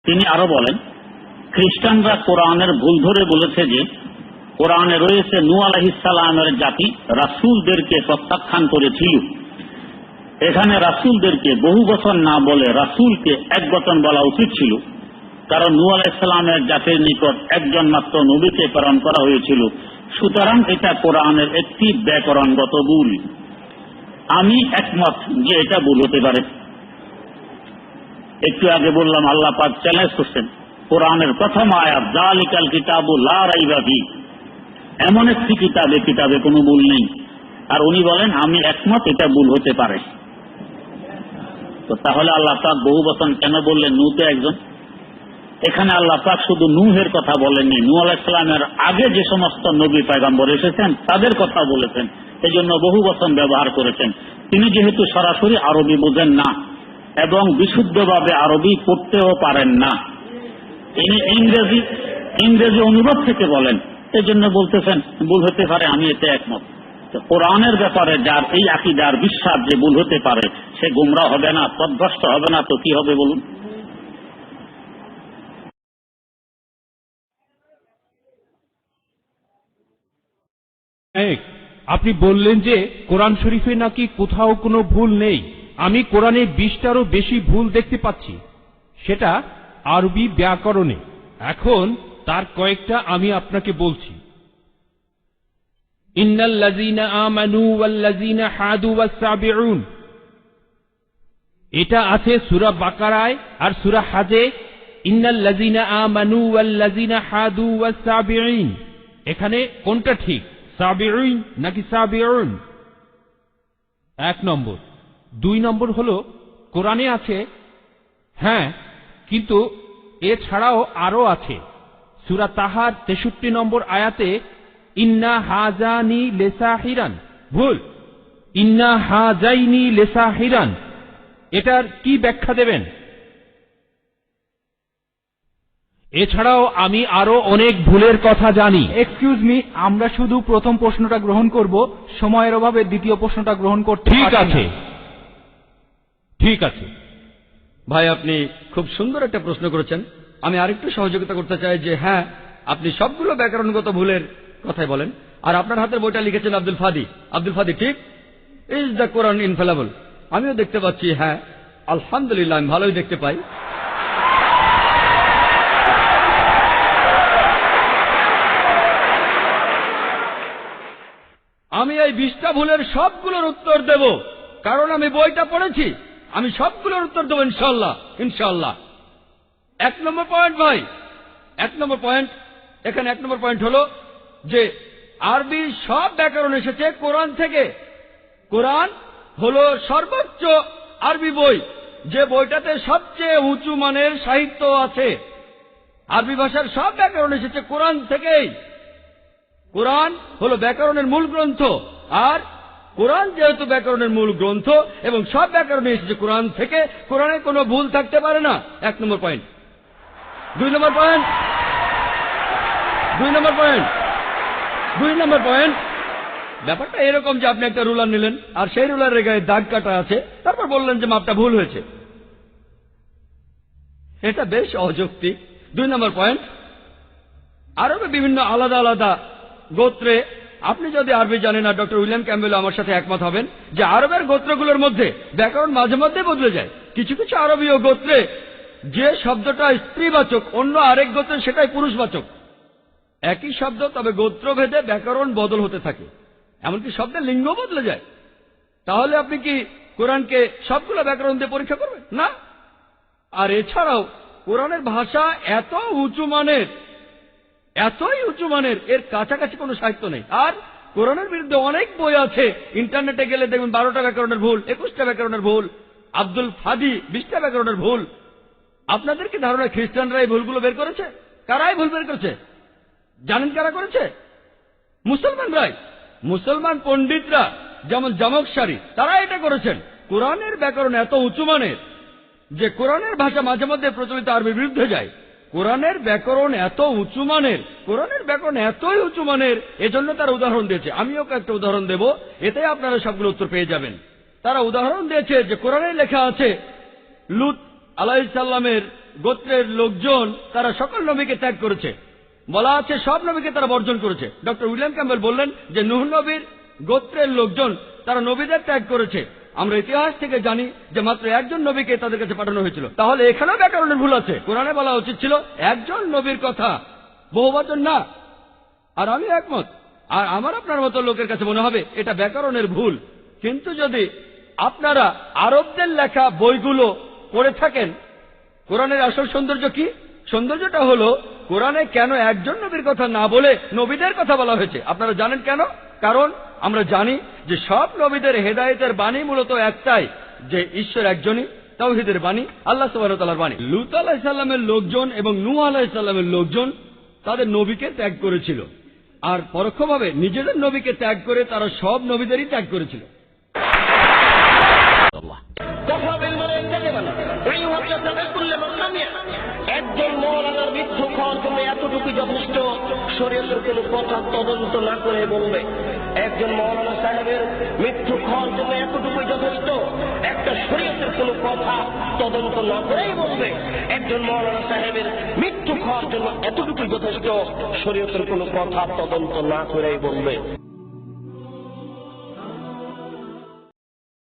তিনি আরো বলেন, খ্রিস্টানরা কোরআনের ভুল ধরে বলেছে যে কোরআনে রয়েছে নূহ আলাইহিস সালামের জাতি রাসূলদেরকে প্রত্যাখ্যান করেছিল। এখানে রাসূলদেরকে বহু বচন না বলে রাসূলকে এক বচন বলা উচিত ছিল, কারণ নূহ আলাইহিস সালামের জাতির নিকট একজন মাত্র নবীকে প্রেরণ করা হয়েছিল। সুতরাং এটা কোরআনের একটি ব্যাকরণগত ভুল। আমি একমত যে এটা ভুল হতে পারে। একটু আগে বললাম আল্লাহ পাক চ্যালেঞ্জ করছেন কোরআনের প্রথম আয়াত, যালিকাল কিতাবু লা রাইবা ফীহ, এমন একটি কিতাবে কোনো ভুল নেই। আর উনি বলেন আমি একমত এটা ভুল হতে পারে। তো তাহলে আল্লাহ পাক বহু বচন কেন বললেন? নূহ তো একজন। এখানে আল্লাহ পাক শুধু নূহের কথা বলেননি, নূহ আলাইহিস সালামের আগে যে সমস্ত নবী পয়গম্বর এসেছেন তাদের কথা বলেছেন, এই জন্য বহু বচন ব্যবহার করেছেন। তিনি যেহেতু সরাসরি আরবি বোঝেন না এবং বিশুদ্ধভাবে আরবি পড়তেও পারেন না, তিনি ইংরেজি অনুবাদ থেকে বলেন, এই জন্য বলতেছেন ভুল হতে পারে। আমি এতে একমত। কোরআনের ব্যাপারে যার এই আকীদার বিশ্বাস যে ভুল হতে পারে, সে গুমরাহ হবে না, পথভ্রষ্ট হবে না, তো কি হবে বলুন? আপনি বললেন যে কোরআন শরীফে নাকি কোথাও কোনো ভুল নেই। আমি কোরআনে 20টারও বেশি ভুল দেখতে পাচ্ছি, সেটা আরবি ব্যাকরণে। এখন তার কয়েকটা আমি আপনাকে বলছি। ইন্নাল্লাযীনা আমানু ওয়াল্লাযীনা হাদু ওয়াস-সাবিউন, এটা আছে সূরা বাকারায় আর সূরা হাজে। ইন্নাল্লাযীনা আমানু ওয়াল্লাযীনা হাদু ওয়াস-সাবিউন, এখানে কোনটা ঠিক, সাবিউন নাকি সাবিউন? 1 নম্বর। 2 নম্বর হলো কোরআনে আছে, হ্যাঁ, কিন্তু এছাড়াও আরো আছে। সূরা তাহার 63 নম্বর আয়াতে ইন্না হাজানি লেসাহিরান, ভুল, ইন্না হাজাইনি লেসাহিরান। এটার কি ব্যাখ্যা দেবেন? এছাড়াও আমি আরো অনেক ভুলের কথা জানি। এক্সকিউজ মি, আমরা শুধু প্রথম প্রশ্নটা গ্রহণ করব, সময়ের অভাবে দ্বিতীয় প্রশ্নটা গ্রহণ করতে ঠিক পারছি আছে, না। ঠিক আছে। ভাই, আপনি খুব সুন্দর একটা প্রশ্ন করেছেন। আমি আরেকটু সহযোগিতা করতে চাই যে হ্যাঁ, আপনি সবগুলো ব্যাকরণগত ভুলের কথাই বলেন। আর আপনার হাতের বইটা লিখেছেন আব্দুল ফাদি। আব্দুল ফাদি, ঠিক? ইজ দ্য কোরআন ইনফেলেবল? আমিও দেখতে পাচ্ছি, হ্যাঁ, আলহামদুলিল্লাহ, আমি ভালোই দেখতে পাই। আমি এই 20টা ভুলের সবগুলোর উত্তর দেব, কারণ আমি বইটা পড়েছি। আমি সবগুলোর উত্তর দেবো ইনশাল্লাহ, ইনশাল্লাহ। 1 নম্বর পয়েন্ট ভাই, 1 নম্বর পয়েন্ট, এখানে 1 নম্বর পয়েন্ট হলো যে আরবির সব ব্যাকরণ এসেছে কোরআন থেকে। কোরআন হলো সর্বোচ্চ আরবি বই, যে বইটাতে সবচেয়ে উঁচু মানের সাহিত্য আছে। আরবি ভাষার সব ব্যাকরণ এসেছে কোরআন থেকেই। কোরআন হলো ব্যাকরণের মূল গ্রন্থ, আর কোরআন যেহেতু ব্যাকরণের মূল গ্রন্থ এবং সব ব্যাকরণে এসেছে কোরআন থেকে, কোরআনে কোনো ভুল থাকতে পারে না। 1 নম্বর পয়েন্ট। 2 নম্বর পয়েন্ট, 2 নম্বর পয়েন্ট, 2 নম্বর পয়েন্ট। ব্যাপারটা এরকম যে আপনি একটা রুলার নিলেন আর সেই রুলারের গায়ে দাগ কাটা আছে, তারপর বললেন যে মাপটা ভুল হয়েছে। এটা বেশ অযৌক্তিক। 2 নম্বর পয়েন্ট, আরবে বিভিন্ন আলাদা আলাদা গোত্রে, আপনি যদি আরবি জানেন, আর ডক্টর উইলিয়াম ক্যাম্বেল আমার সাথে একমত হবেন যে আরবের গোত্রগুলোর মধ্যে ব্যাকরণ মাঝে মধ্যে বদলে যায়। কিছু কিছু আরবীয় গোত্রে যে শব্দটা স্ত্রীবাচক, অন্য আরেক গোত্রে সেটাই পুরুষবাচক। একই শব্দ, তবে গোত্রভেদে ব্যাকরণ বদল হতে থাকে, এমনকি শব্দের লিঙ্গ বদলে যায়। তাহলে আপনি কি কোরআনকে সবগুলো ব্যাকরণ দিয়ে পরীক্ষা করবেন? না। আর এছাড়াও কোরআনের ভাষা এত উঁচু মানের, এতই উঁচু মানের, এর কাছাকাছি কোনো সাহিত্য নেই। আর কোরআনের বিরুদ্ধে অনেক বই আছে, ইন্টারনেটে গেলে দেখবেন 12টা ব্যাকরণের ভুল, 21টা ব্যাকরণের ভুল, আব্দুল ফাদি 20টা ব্যাকরণের ভুল। আপনাদের কি ধারণা খ্রিস্টানরা এই ভুলগুলো বের করেছে? কারাই ভুল বের করেছে? জানেন কারা করেছে? মুসলমানরাই। মুসলমান পণ্ডিতরা, যেমন জামকশারি, তারা এটা করেছেন। কোরআনের ব্যাকরণ এত উঁচু মানের যে কোরআনের ভাষা মাঝে মধ্যে প্রচলিত আরবির বিরুদ্ধে যায়। কোরআনের ব্যাকরণ এত উঁচু মানের, কোরআনের ব্যাকরণ এতই উঁচু মানের, এজন্য তারা উদাহরণ দিয়েছে। আমিও একটা উদাহরণ দেব, এতে আপনারা সবগুলো উত্তর পেয়ে যাবেন। তারা উদাহরণ দিয়েছে যে কোরআনে লেখা আছে লুত আলাইহিসসালামের গোত্রের লোকজন তারা সকল নবীকে ত্যাগ করেছে। বলা আছে সব নবীকে তারা বর্জন করেছে। ডক্টর উইলিয়াম ক্যাম্বেল বললেন যে নূহ নবীর গোত্রের লোকজন তারা নবীদের ত্যাগ করেছে। আমরা ইতিহাস থেকে জানি যে মাত্র একজন নবীকে তাদের কাছে পাঠানো হয়েছিল। তাহলে এখানেও ব্যাকরণের ভুল আছে। কোরআনে বলা উচিত ছিল একজন নবীর কথা, বহু বচন না। আর আমি একমত, আর আমার আপনার মতো লোকের কাছে মনে হবে এটা ব্যাকরণের ভুল। কিন্তু যদি আপনারা আরবদের লেখা বইগুলো পড়ে থাকেন, কোরআনের আসল সৌন্দর্য কি? সৌন্দর্যটা হলো কোরআনে কেন একজন নবীর কথা না বলে নবীদের কথা বলা হয়েছে। আপনারা জানেন কেন? কারণ আমরা জানি যে সব নবীদের হেদায়েতের বাণী মূলত একটাই, যে ঈশ্বর একজনই, তাওহীদের বাণী, আল্লাহ সুবহানাহু ওয়া তাআলার বাণী। লূত আলাইহিস সালামের লোকজন এবং নূহ আলাইহিস সালামের লোকজন তাদের নবীকে ত্যাগ করেছিল, আর পরোক্ষভাবে নিজেদের নবীকে ত্যাগ করে তারা সব নবীদেরই ত্যাগ করেছিল। একজন মৌলানার মৃত্যু খাওয়ার জন্য এতটুকু যথেষ্ট, শরীয়তের কোন কথা তদন্ত না করে বলবে। একজন মৌলানা সাহেবের মৃত্যু খাওয়ার জন্য এতটুকুই যথেষ্ট, একটা শরীয়তের কোন কথা তদন্ত না করেই বলবে। একজন মৌলানা সাহেবের মৃত্যু খাওয়ার জন্য এতটুকুই যথেষ্ট, শরীয়তের কোন কথা তদন্ত না করেই বলবে।